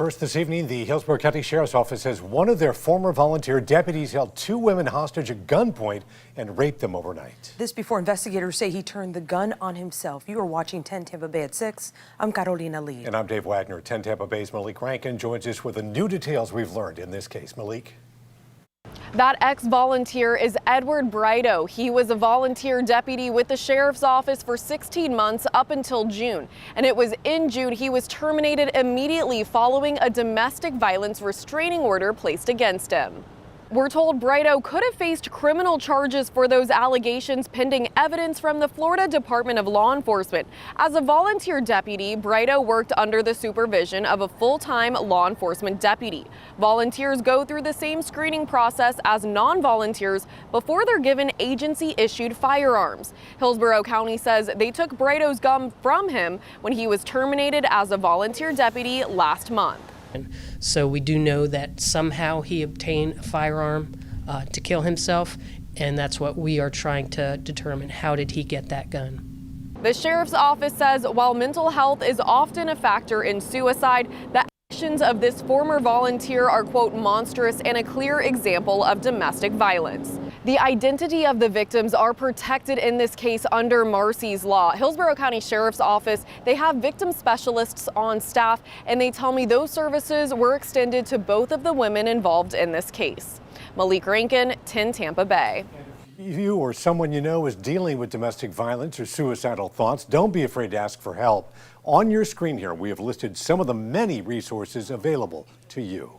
First this evening, the Hillsborough County Sheriff's Office says one of their former volunteer deputies held 2 women hostage at gunpoint and raped them overnight. This before investigators say he turned the gun on himself. You are watching 10 Tampa Bay at 6. I'm Carolina Lee. And I'm Dave Wagner. 10 Tampa Bay's Malik Rankin joins us with the new details we've learned in this case. Malik? That ex-volunteer is Edward Brito. He was a volunteer deputy with the sheriff's office for 16 months up until June. And it was in June he was terminated immediately following a domestic violence restraining order placed against him. We're told Brito could have faced criminal charges for those allegations pending evidence from the Florida Department of Law Enforcement. As a volunteer deputy, Brito worked under the supervision of a full-time law enforcement deputy. Volunteers go through the same screening process as non-volunteers before they're given agency-issued firearms. Hillsborough County says they took Brito's gun from him when he was terminated as a volunteer deputy last month. So we do know that somehow he obtained a firearm to kill himself, and that's what we are trying to determine. How did he get that gun? The sheriff's office says while mental health is often a factor in suicide, the actions of this former volunteer are, quote, monstrous and a clear example of domestic violence. The identity of the victims are protected in this case under Marsy's law. Hillsborough County Sheriff's Office, they have victim specialists on staff, and they tell me those services were extended to both of the women involved in this case. Malik Rankin, 10 Tampa Bay. If you or someone you know is dealing with domestic violence or suicidal thoughts, don't be afraid to ask for help. On your screen here, we have listed some of the many resources available to you.